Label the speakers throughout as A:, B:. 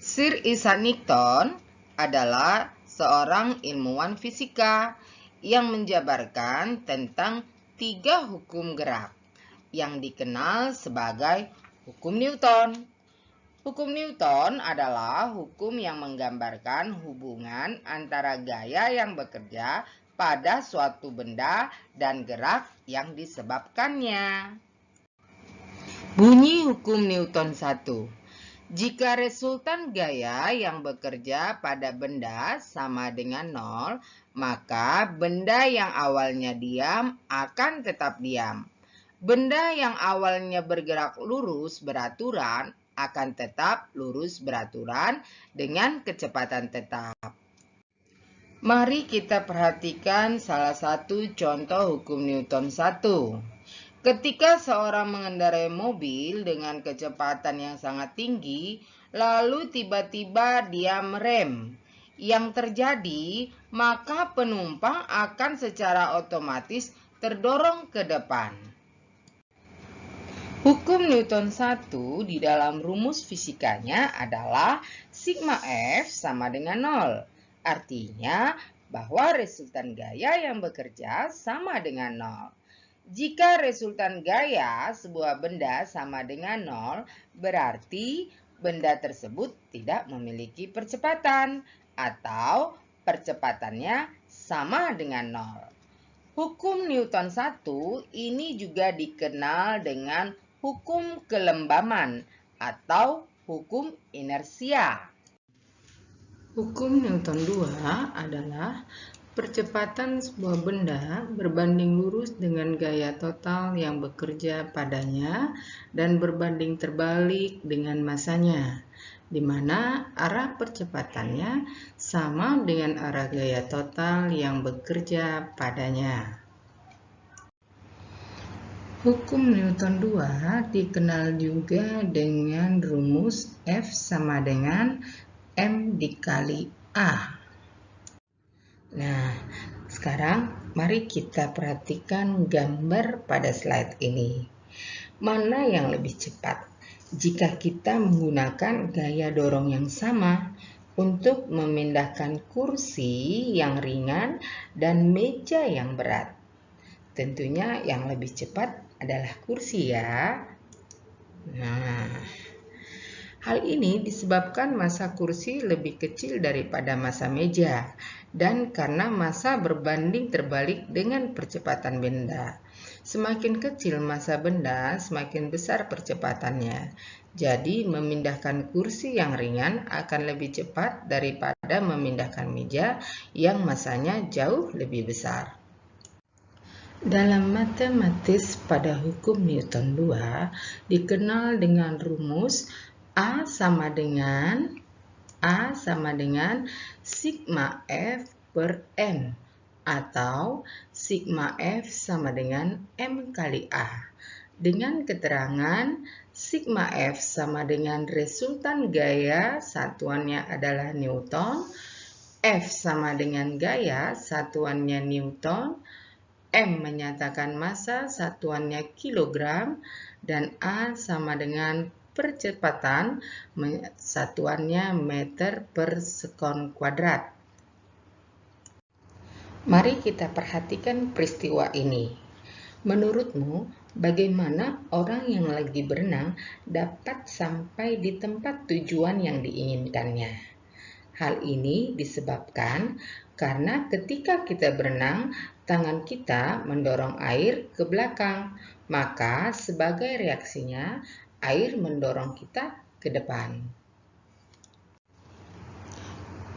A: Sir Isaac Newton adalah seorang ilmuwan fisika yang menjabarkan tentang 3 hukum gerak yang dikenal sebagai hukum Newton. Hukum Newton adalah hukum yang menggambarkan hubungan antara gaya yang bekerja pada suatu benda dan gerak yang disebabkannya. Bunyi hukum Newton 1. Jika resultan gaya yang bekerja pada benda sama dengan 0, maka benda yang awalnya diam akan tetap diam. Benda yang awalnya bergerak lurus beraturan akan tetap lurus beraturan dengan kecepatan tetap. Mari kita perhatikan salah satu contoh hukum Newton 1. Ketika seorang mengendarai mobil dengan kecepatan yang sangat tinggi, lalu tiba-tiba dia merem. Yang terjadi, maka penumpang akan secara otomatis terdorong ke depan. Hukum Newton 1 di dalam rumus fisikanya adalah sigma F sama dengan 0. Artinya bahwa resultan gaya yang bekerja sama dengan 0. Jika resultan gaya sebuah benda sama dengan 0, berarti benda tersebut tidak memiliki percepatan atau percepatannya sama dengan 0. Hukum Newton 1 ini juga dikenal dengan hukum kelembaman atau hukum inersia. Hukum Newton 2 adalah percepatan sebuah benda berbanding lurus dengan gaya total yang bekerja padanya dan berbanding terbalik dengan masanya, di mana arah percepatannya sama dengan arah gaya total yang bekerja padanya. Hukum Newton 2 dikenal juga dengan rumus F sama dengan M dikali A. Nah, sekarang mari kita perhatikan gambar pada slide ini. Mana yang lebih cepat jika kita menggunakan gaya dorong yang sama untuk memindahkan kursi yang ringan dan meja yang berat? Tentunya yang lebih cepat adalah kursi ya. Nah, hal ini disebabkan massa kursi lebih kecil daripada massa meja dan karena massa berbanding terbalik dengan percepatan benda. Semakin kecil massa benda, semakin besar percepatannya. Jadi, memindahkan kursi yang ringan akan lebih cepat daripada memindahkan meja yang massanya jauh lebih besar. Dalam matematis pada hukum Newton 2 dikenal dengan rumus A sama dengan sigma F per M atau sigma F sama dengan M kali A. Dengan keterangan sigma F sama dengan resultan gaya, satuannya adalah Newton, F sama dengan gaya, satuannya Newton, M menyatakan massa, satuannya kilogram, dan A sama dengan percepatan, satuannya meter per sekon kuadrat. Mari kita perhatikan peristiwa ini. Menurutmu, bagaimana orang yang lagi berenang dapat sampai di tempat tujuan yang diinginkannya? Hal ini disebabkan karena ketika kita berenang, tangan kita mendorong air ke belakang, maka sebagai reaksinya, air mendorong kita ke depan.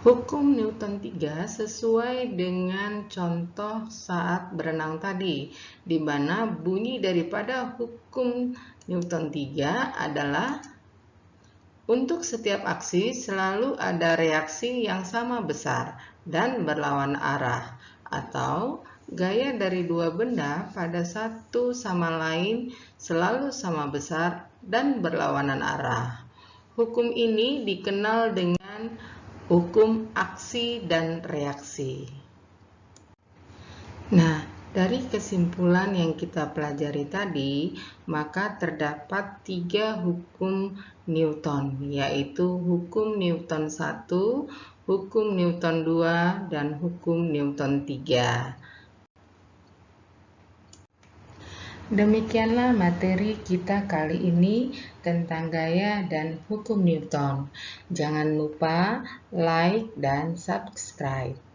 A: Hukum Newton 3 sesuai dengan contoh saat berenang tadi, di mana bunyi daripada hukum Newton 3 adalah untuk setiap aksi selalu ada reaksi yang sama besar dan berlawan arah, atau gaya dari dua benda pada satu sama lain selalu sama besar dan berlawanan arah. Hukum ini dikenal dengan hukum aksi dan reaksi. Nah, Dari kesimpulan yang kita pelajari tadi, maka terdapat 3 hukum Newton, yaitu hukum Newton 1, hukum Newton 2, dan hukum Newton 3. Demikianlah materi kita kali ini tentang gaya dan hukum Newton. Jangan lupa like dan subscribe.